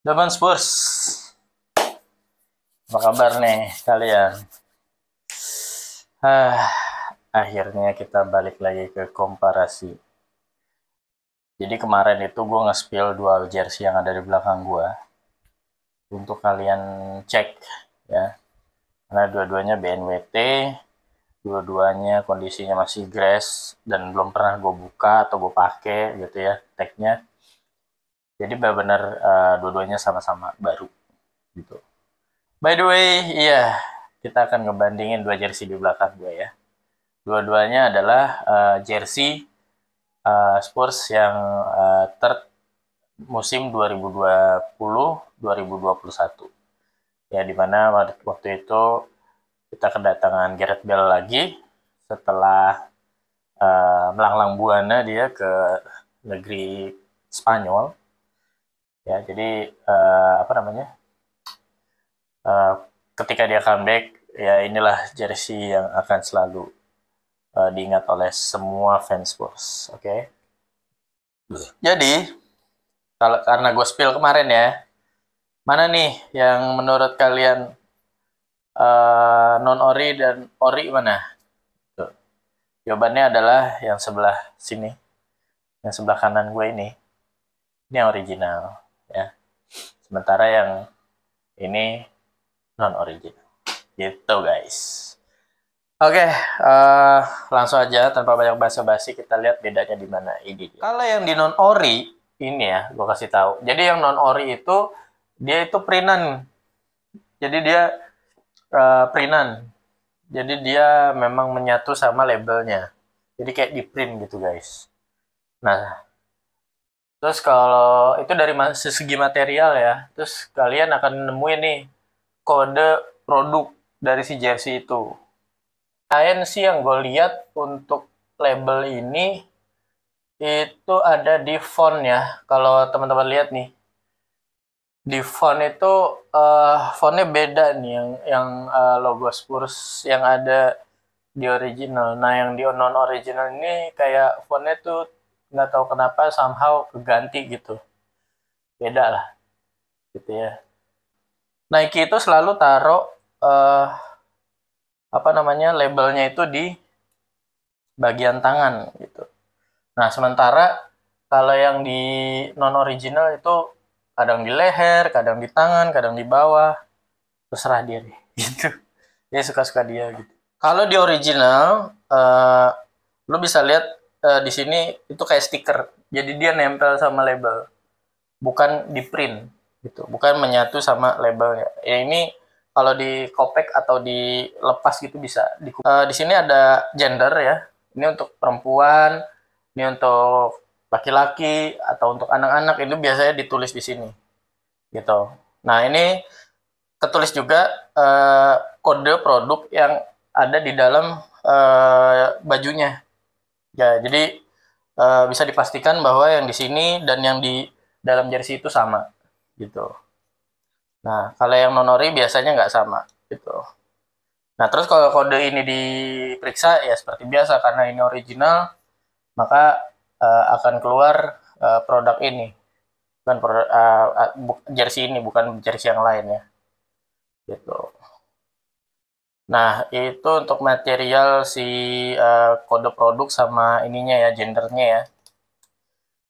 Teman Spurs, apa kabar nih kalian? Ah, akhirnya kita balik lagi ke komparasi. Jadi kemarin itu gue nge-spill dua jersey yang ada di belakang gue untuk kalian cek ya. Karena dua-duanya BNWT, dua-duanya kondisinya masih grass dan belum pernah gue buka atau gue pakai gitu ya tagnya. Jadi benar-benar dua-duanya sama-sama baru gitu. By the way, iya, kita akan ngebandingin dua jersey di belakang gue ya. Dua-duanya adalah jersey Spurs yang third musim 2020-2021. Ya, dimana waktu itu kita kedatangan Gareth Bale lagi setelah melanglang buana dia ke negeri Spanyol. Ya, jadi apa namanya? Uh, ketika dia comeback, ya inilah jersey yang akan selalu diingat oleh semua fans Spurs. Oke. Okay? Jadi kalau karena gue spill kemarin ya, mana nih yang menurut kalian non ori dan ori mana? Tuh. Jawabannya adalah yang sebelah sini, yang sebelah kanan gue ini yang original ya. Sementara yang ini non original. Gitu guys. Oke, langsung aja tanpa banyak basa-basi kita lihat bedanya di mana ini. Kalau yang di non ori ini ya, gue kasih tahu. Jadi yang non ori itu dia itu printan. Jadi dia printan. Jadi dia memang menyatu sama labelnya. Jadi kayak di print gitu guys. Nah, terus kalau itu dari segi material ya, terus kalian akan nemuin nih kode produk dari si jersey itu. Lain sih yang gue lihat untuk label ini itu ada di font ya. Kalau teman-teman lihat nih, di font itu fontnya beda nih yang logo Spurs yang ada di original. Nah yang di non original ini kayak fontnya tuh nggak tahu kenapa somehow keganti gitu, beda lah gitu ya. Nike itu selalu taruh apa namanya labelnya itu di bagian tangan gitu. Nah, sementara kalau yang di non original itu kadang di leher, kadang di tangan, kadang di bawah, terserah dia deh gitu. Dia suka-suka dia gitu. Kalau di original, lo bisa lihat di sini itu kayak stiker. Jadi dia nempel sama label, bukan di print gitu, bukan menyatu sama labelnya. Ya ini kalau di kopek atau dilepas gitu bisa. Di sini ada gender ya. Ini untuk perempuan, ini untuk laki-laki atau untuk anak-anak itu biasanya ditulis di sini gitu. Nah ini ketulis juga kode produk yang ada di dalam bajunya. Ya jadi bisa dipastikan bahwa yang di sini dan yang di dalam jersey itu sama gitu. Nah kalau yang nonori biasanya nggak sama gitu. Nah terus kalau kode ini diperiksa ya seperti biasa karena ini original maka akan keluar produk ini bukan produk, jersey ini bukan jersey yang lain ya gitu. Nah itu untuk material si kode produk sama ininya ya gendernya ya.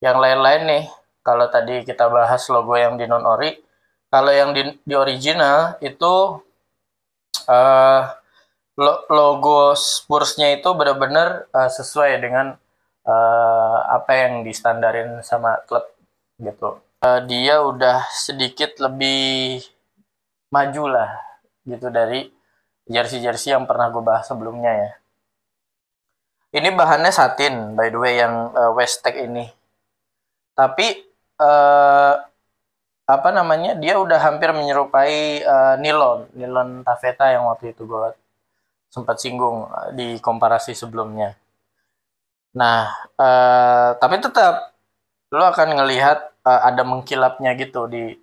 Yang lain-lain nih kalau tadi kita bahas logo yang di non ori, kalau yang di original itu uh, logo Spursnya itu benar-benar sesuai dengan apa yang distandarin sama klub gitu. Dia udah sedikit lebih maju lah gitu dari jersey-jersey yang pernah gue bahas sebelumnya ya. Ini bahannya satin by the way yang Westek ini. Tapi apa namanya dia udah hampir menyerupai nilon taffeta yang waktu itu gue sempat singgung di komparasi sebelumnya. Nah, tapi tetap lo akan ngelihat ada mengkilapnya gitu di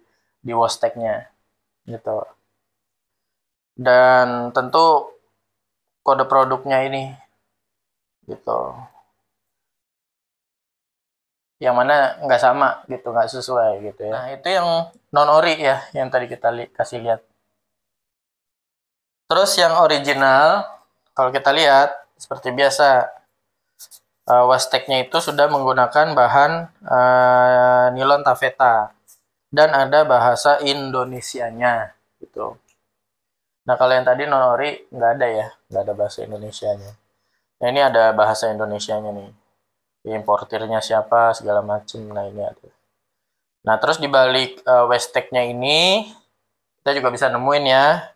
wasteknya gitu. Dan tentu kode produknya ini gitu. yang mana nggak sama gitu, nggak sesuai gitu ya. Nah itu yang non ori ya, yang tadi kita kasih lihat. Terus yang original, kalau kita lihat seperti biasa, Wastec-nya itu sudah menggunakan bahan nilon taffeta dan ada bahasa Indonesianya gitu. Nah kalau yang tadi non ori nggak ada ya, nggak ada bahasa Indonesianya. Nah ini ada bahasa Indonesianya nih, importirnya siapa segala macem. Nah ini ada. Nah terus di balik Wastec-nya ini kita juga bisa nemuin ya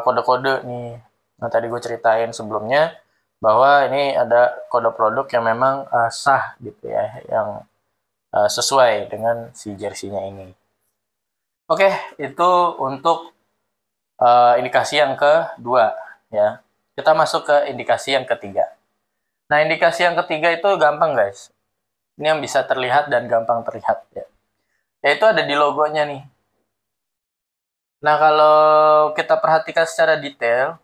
kode-kode nih. Nah tadi gue ceritain sebelumnya bahwa ini ada kode produk yang memang sah gitu ya, yang sesuai dengan si jersey-nya ini. Oke, itu untuk indikasi yang kedua ya. Kita masuk ke indikasi yang ketiga. Nah, indikasi yang ketiga itu gampang guys. Ini yang bisa terlihat dan gampang terlihat ya. Yaitu ada di logonya nih. Nah, kalau kita perhatikan secara detail,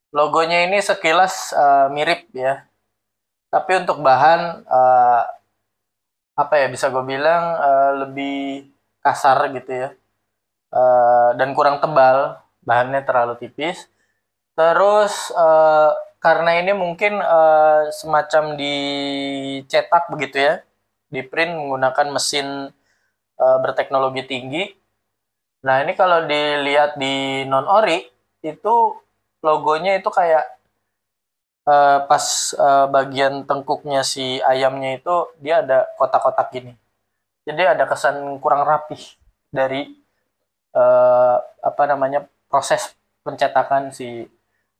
logonya ini sekilas mirip ya. Tapi untuk bahan apa ya, bisa gue bilang lebih kasar gitu ya. Dan kurang tebal, bahannya terlalu tipis. Terus karena ini mungkin semacam dicetak begitu ya, di print menggunakan mesin berteknologi tinggi. Nah ini kalau dilihat di non ori itu logonya itu kayak pas bagian tengkuknya si ayamnya itu dia ada kotak-kotak gini. Jadi ada kesan kurang rapih dari apa namanya, proses pencetakan si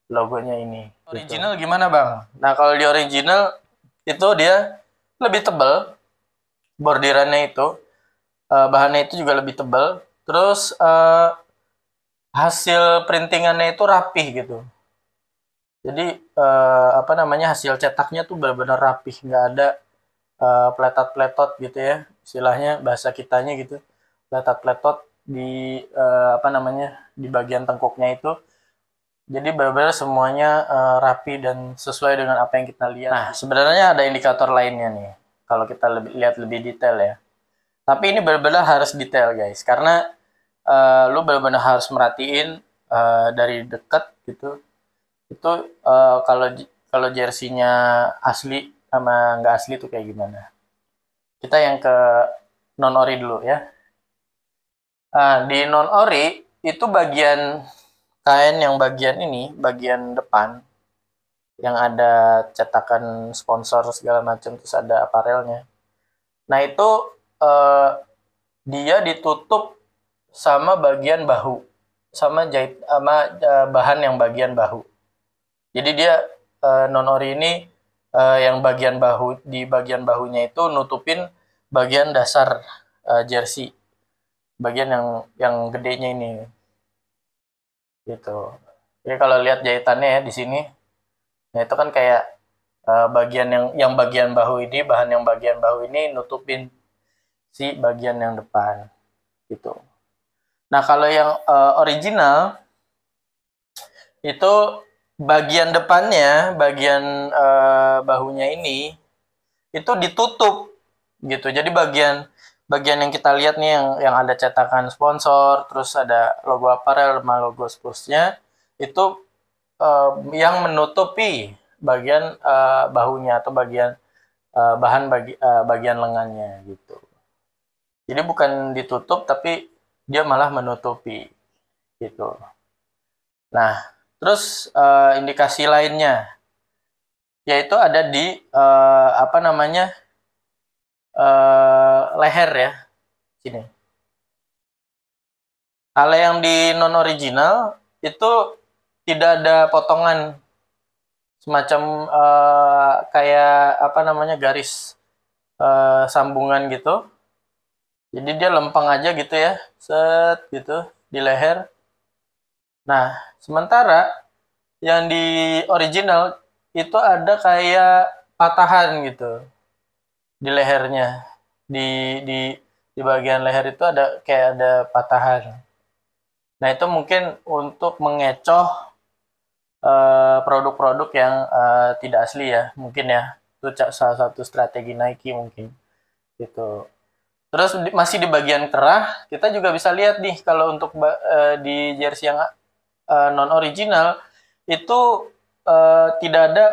logonya ini. Original gitu. Gimana bang? Nah kalau di original itu dia lebih tebal, bordirannya itu, bahannya itu juga lebih tebal. Terus hasil printingannya itu rapih gitu. Jadi apa namanya, hasil cetaknya tuh benar-benar rapih, nggak ada pletot-pletot gitu ya, istilahnya bahasa kitanya gitu, pletot-pletot di apa namanya, di bagian tengkuknya itu. Jadi benar-benar semuanya rapi dan sesuai dengan apa yang kita lihat. Nah, sebenarnya ada indikator lainnya nih, kalau kita lihat lebih detail ya. Tapi ini benar-benar harus detail guys, karena lu benar-benar harus merhatiin dari dekat gitu. Itu kalau jersey-nya asli sama nggak asli tuh kayak gimana. Kita yang ke non ori dulu ya. Di non ori itu bagian kain yang bagian ini, bagian depan yang ada cetakan sponsor segala macam, terus ada aparelnya. Nah itu dia ditutup sama bagian bahu, sama jahit, sama bahan yang bagian bahu. Jadi dia non ori ini yang bagian bahu, di bagian bahunya itu nutupin bagian dasar jersey, bagian yang gedenya ini gitu. Jadi kalau lihat jahitannya ya di sini, nah itu kan kayak bagian yang bagian bahu ini, bahan yang bagian bahu ini nutupin si bagian yang depan gitu. Nah kalau yang original itu bagian depannya, bagian bahunya ini itu ditutup gitu. Jadi bagian yang kita lihat nih, yang ada cetakan sponsor, terus ada logo apparel sama logo Spurs-nya, itu yang menutupi bagian bahunya atau bagian bagian lengannya gitu. Jadi bukan ditutup, tapi dia malah menutupi gitu. Nah, terus indikasi lainnya yaitu ada di apa namanya, leher ya, sini. Kalau yang di non original itu tidak ada potongan semacam kayak apa namanya, garis sambungan gitu. Jadi dia lempeng aja gitu ya, set gitu di leher. Nah, sementara yang di original itu ada kayak patahan gitu di lehernya, di bagian leher itu ada kayak ada patahan. Nah itu mungkin untuk mengecoh produk-produk yang tidak asli ya, mungkin ya, itu salah satu strategi Nike mungkin. gitu. Terus masih di bagian kerah, kita juga bisa lihat nih kalau untuk di jersey yang non original itu tidak ada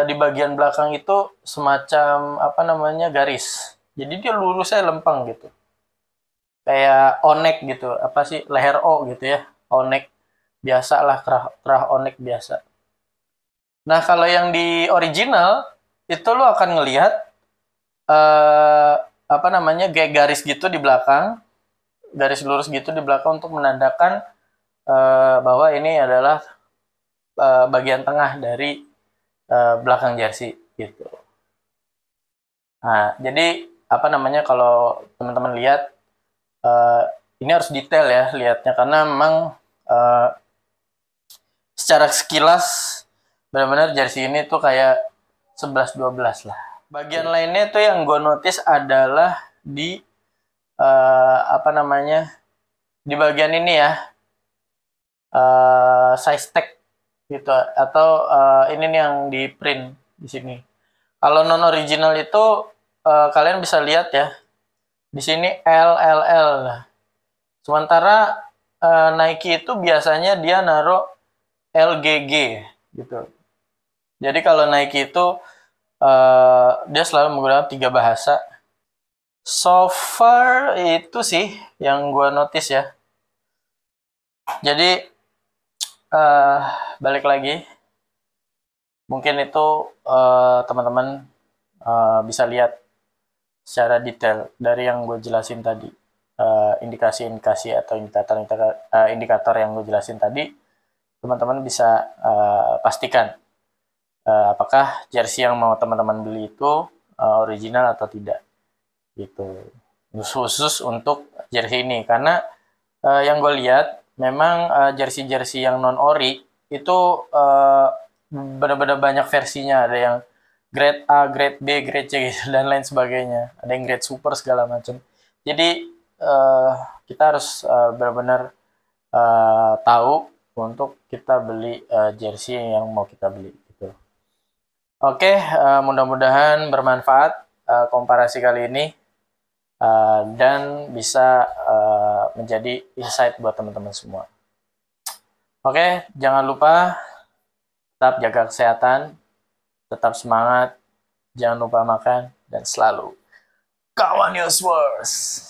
di bagian belakang itu semacam apa namanya garis. Jadi dia lurusnya lempeng gitu. Kayak onek gitu, apa sih leher O gitu ya, onek biasa lah, kerah onek biasa. Nah kalau yang di original itu lo akan ngelihat eh, apa namanya kayak garis gitu di belakang, garis lurus gitu di belakang untuk menandakan bahwa ini adalah bagian tengah dari belakang jersey gitu. Nah jadi apa namanya kalau teman-teman lihat uh, ini harus detail ya lihatnya karena memang uh, secara sekilas benar-benar jersey ini tuh kayak 11-12 lah. Bagian lainnya tuh yang gue notice adalah di apa namanya di bagian ini ya size tag gitu atau ini nih yang di print di sini. Kalau non original itu kalian bisa lihat ya di sini LLL. Sementara Nike itu biasanya dia naruh LGG gitu. Jadi kalau Nike itu dia selalu menggunakan 3 bahasa. So far itu sih yang gue notice ya. Jadi balik lagi, mungkin itu teman-teman bisa lihat secara detail dari yang gue jelasin tadi. Indikasi-indikasi atau indikator yang gue jelasin tadi, teman-teman bisa pastikan apakah jersey yang mau teman-teman beli itu original atau tidak gitu. Khusus untuk jersey ini karena yang gue lihat memang jersey-jersey yang non ori itu benar-benar banyak versinya, ada yang grade A, grade B, grade C gitu, dan lain sebagainya, ada yang grade super segala macam. Jadi kita harus benar-benar tahu untuk kita beli jersey yang mau kita beli gitu. Oke, mudah-mudahan bermanfaat komparasi kali ini dan bisa menjadi insight buat teman-teman semua. Oke, jangan lupa tetap jaga kesehatan, tetap semangat, jangan lupa makan, dan selalu kawan Yoswars.